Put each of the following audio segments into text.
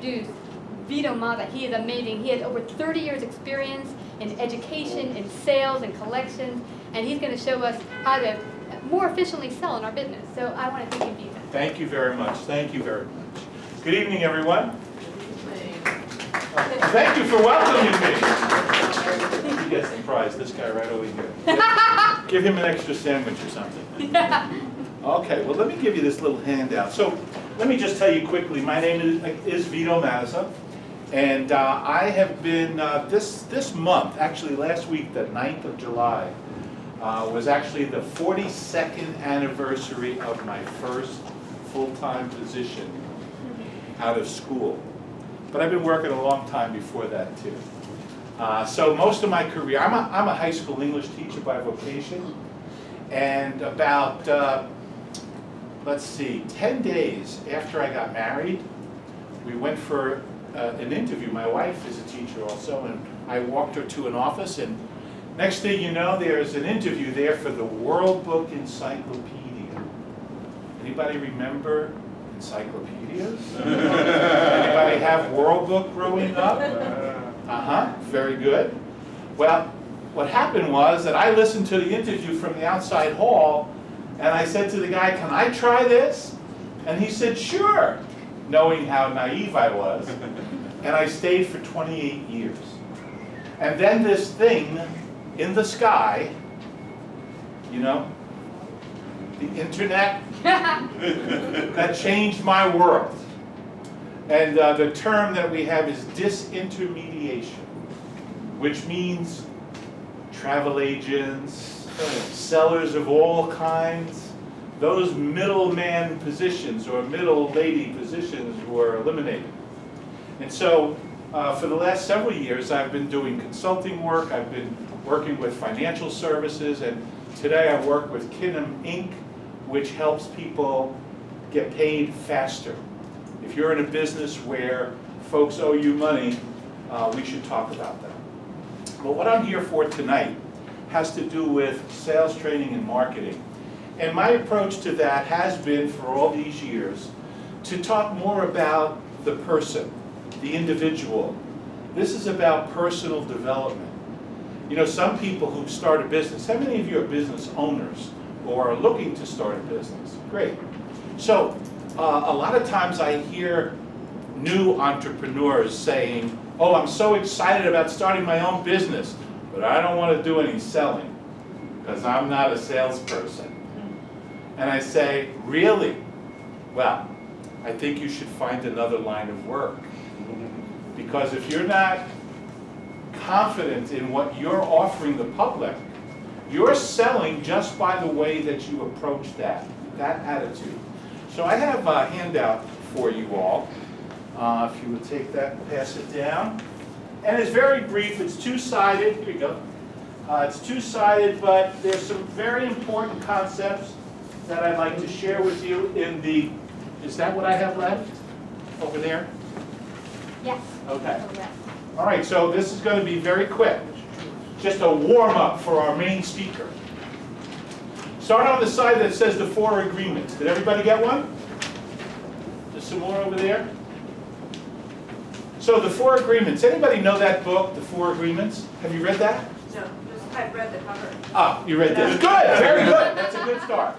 introduce Vito Mazza. He is amazing. He has over 30 years experience in education, in sales, and collections, and he's going to show us how to more efficiently sell in our business. So I want to thank you, Vito. Thank you very much. Thank you very much. Good evening, everyone. Thank you for welcoming me. He gets the prize, this guy right over here. Give him an extra sandwich or something. Yeah. Okay, well, let me give you this little handout. So let me just tell you quickly, my name is Vito Mazza, and I have been, this month, actually last week, the 9th of July, was actually the 42nd anniversary of my first full-time position out of school. But I've been working a long time before that, too. So most of my career, I'm a high school English teacher by vocation, and about, let's see, 10 days after I got married, we went for an interview. My wife is a teacher also, and I walked her to an office, and next thing you know, there's an interview there for the World Book Encyclopedia. Anybody remember encyclopedias? Anybody have World Book growing up? Very good. Well, what happened was that I listened to the interview from the outside hall, and I said to the guy, "Can I try this?" And he said, "Sure," knowing how naive I was. And I stayed for 28 years. And then this thing in the sky, you know, the internet, that changed my world. And the term that we have is disintermediation, which means travel agents, sellers of all kinds, those middleman positions or middle lady positions were eliminated. And so for the last several years I've been doing consulting work, I've been working with financial services, and today I work with Kinham Inc., which helps people get paid faster. If you're in a business where folks owe you money, we should talk about that. But what I'm here for tonight has to do with sales training and marketing. And my approach to that has been, for all these years, to talk more about the person, the individual. This is about personal development. You know, some people who start a business, how many of you are business owners or are looking to start a business? Great. So a lot of times I hear new entrepreneurs saying, "Oh, I'm so excited about starting my own business, but I don't want to do any selling because I'm not a salesperson." And I say, "Really? Well, I think you should find another line of work. Because if you're not confident in what you're offering the public, you're selling just by the way that you approach that attitude." So I have a handout for you all. If you would take that and pass it down. And it's very brief. It's two-sided. Here you go. It's two-sided, but there's some very important concepts that I'd like to share with you in the, is that what I have left over there? Yes. Okay. All right, so this is going to be very quick. Just a warm-up for our main speaker. Start on the side that says the 4 agreements. Did everybody get one? Just some more over there. So the 4 agreements. Anybody know that book, The 4 Agreements? Have you read that? No, I've read the cover. Ah, you read this. Good, very good. That's a good start.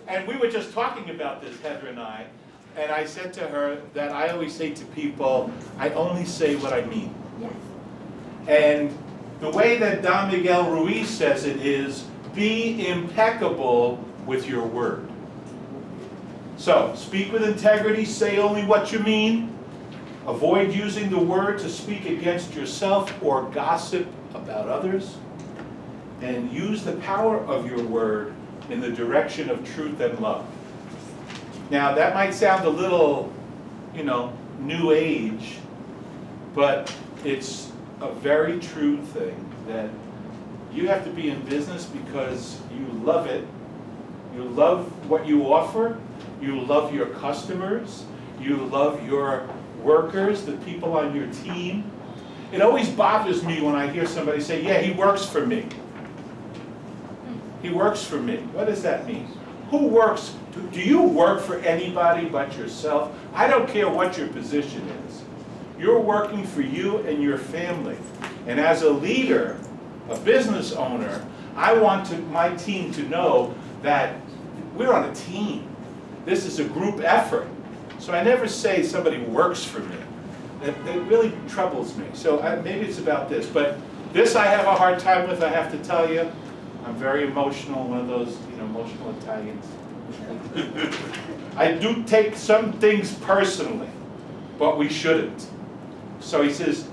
And we were just talking about this, Heather and I said to her that I always say to people, I only say what I mean. Yes. And the way that Don Miguel Ruiz says it is, be impeccable with your word. So, speak with integrity, say only what you mean, avoid using the word to speak against yourself or gossip about others, and use the power of your word in the direction of truth and love. Now, that might sound a little, you know, new age, but it's a very true thing that you have to be in business because you love it. You love what you offer. You love your customers. You love your workers, the people on your team. It always bothers me when I hear somebody say, yeah, he works for me. He works for me. What does that mean? Who works? Do you work for anybody but yourself? I don't care what your position is. You're working for you and your family. And as a leader, a business owner, I want my team to know that we're on a team. This is a group effort. So I never say somebody works for me. It really troubles me. So maybe it's about this. But this I have a hard time with, I have to tell you. I'm very emotional, one of those emotional Italians. I do take some things personally, but we shouldn't. So he says,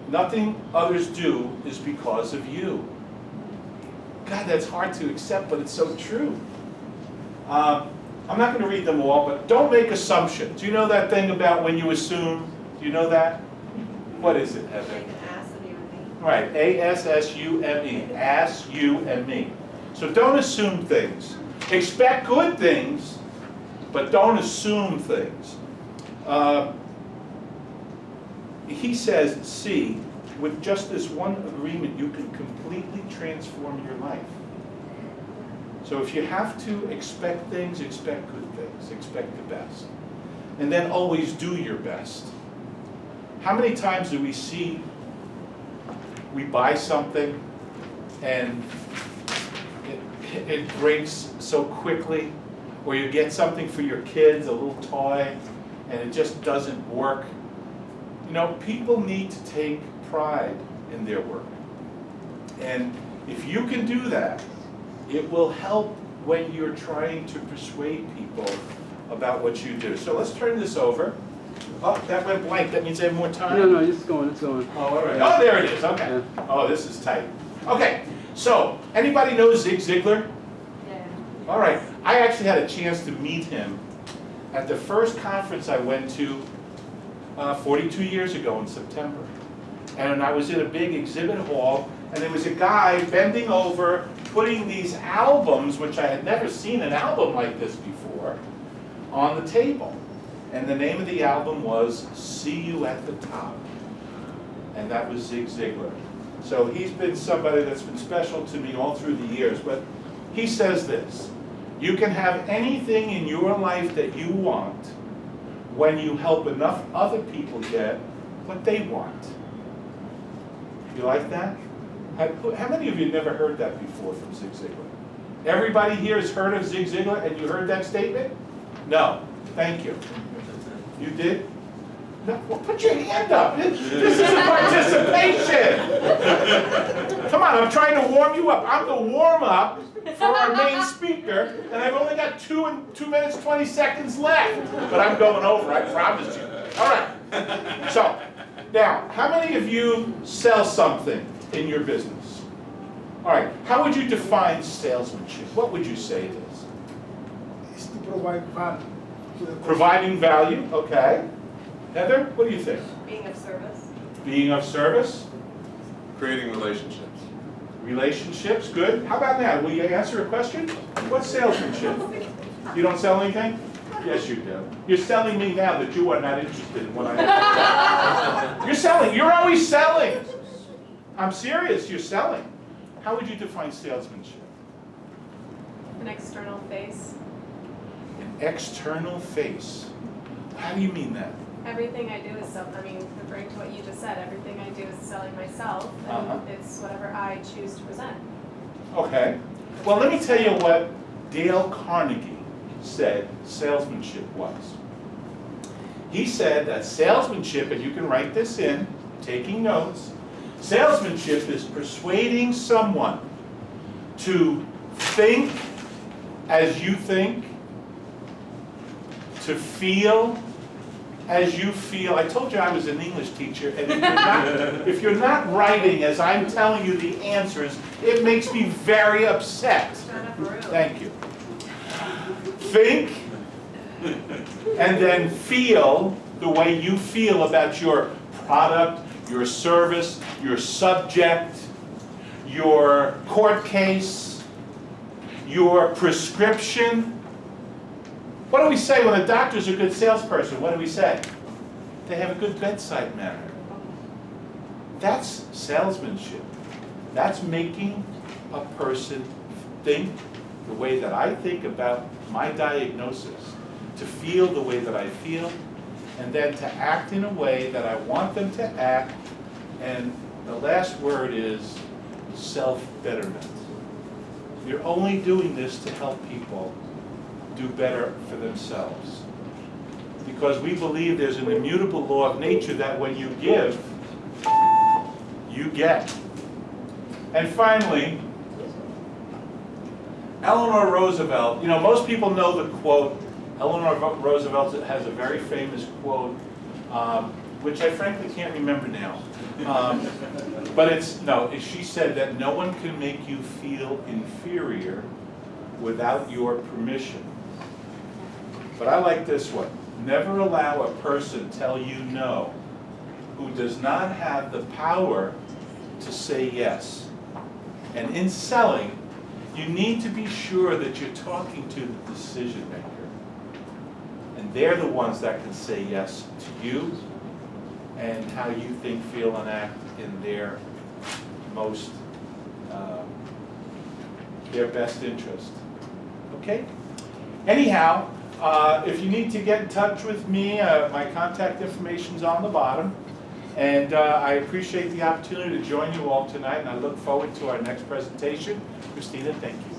nothing others do is because of you. God, that's hard to accept, but it's so true. I'm not going to read them all, but don't make assumptions. Do you know that thing about when you assume? Do you know that? What is it, Heather? Like an ass and everything. Right, A-S-S-U-M-E, ass, you, and me. So don't assume things. Expect good things, but don't assume things. He says, see, with just this one agreement, you can completely transform your life. So if you have to expect things, expect good things, expect the best. And then always do your best. How many times do we buy something and it breaks so quickly, or you get something for your kids, a little toy, and it just doesn't work? You know, people need to take pride in their work. And if you can do that, it will help when you're trying to persuade people about what you do. So let's turn this over. Oh, that went blank. That means I have more time? No, it's going, it's going. Oh, all right. Oh, there it is. Okay. Yeah. Oh, this is tight. Okay. So, anybody know Zig Ziglar? Yeah. All right. I actually had a chance to meet him at the first conference I went to 42 years ago in September. And I was in a big exhibit hall, and there was a guy bending over, putting these albums, which I had never seen an album like this before, on the table. And the name of the album was See You at the Top. And that was Zig Ziglar. So he's been somebody that's been special to me all through the years. But he says this: you can have anything in your life that you want when you help enough other people get what they want. You like that? How many of you have never heard that before from Zig Ziglar? Everybody here has heard of Zig Ziglar, and you heard that statement? No. Thank you. You did? No, well, put your hand up. This is a participation. Come on, I'm trying to warm you up. I'm the warm-up for our main speaker, and I've only got 2 minutes, 20 seconds left. But I'm going over, I promise you. All right. So, now, how many of you sell something in your business? All right. How would you define salesmanship? What would you say it is? It's to provide value to the Providing value, okay. Heather, what do you think? Being of service. Being of service? Creating relationships. Relationships, good. How about now? Will you answer a question? What's salesmanship? You don't sell anything? Yes, you do. You're selling me now that you are not interested in what I have. You're selling. You're always selling. I'm serious. You're selling. How would you define salesmanship? An external face. An external face. How do you mean that? Everything I do is referring to what you just said, everything I do is selling myself, and Uh-huh. it's whatever I choose to present. Okay. Well, let me tell you what Dale Carnegie said salesmanship was. He said that salesmanship, and you can write this in, taking notes, salesmanship is persuading someone to think as you think, to feel as you feel. I told you I was an English teacher, and if you're not writing as I'm telling you the answers, it makes me very upset. Not enough room. Thank you. Think, and then feel the way you feel about your product, your service, your subject, your court case, your prescription. What do we say when a doctor's a good salesperson? What do we say? They have a good bedside manner. That's salesmanship. That's making a person think the way that I think about my diagnosis, to feel the way that I feel, and then to act in a way that I want them to act, and the last word is self-betterment. You're only doing this to help people do better for themselves. Because we believe there's an immutable law of nature that when you give, you get. And finally, Eleanor Roosevelt. You know, most people know the quote. Eleanor Roosevelt has a very famous quote, which I frankly can't remember now. But she said that no one can make you feel inferior without your permission. But I like this one. Never allow a person tell you no who does not have the power to say yes. And in selling, you need to be sure that you're talking to the decision maker. And they're the ones that can say yes to you and how you think, feel, and act in their most, their best interest. Okay? Anyhow, if you need to get in touch with me, my contact information's on the bottom. And I appreciate the opportunity to join you all tonight, and I look forward to our next presentation. Christina, thank you.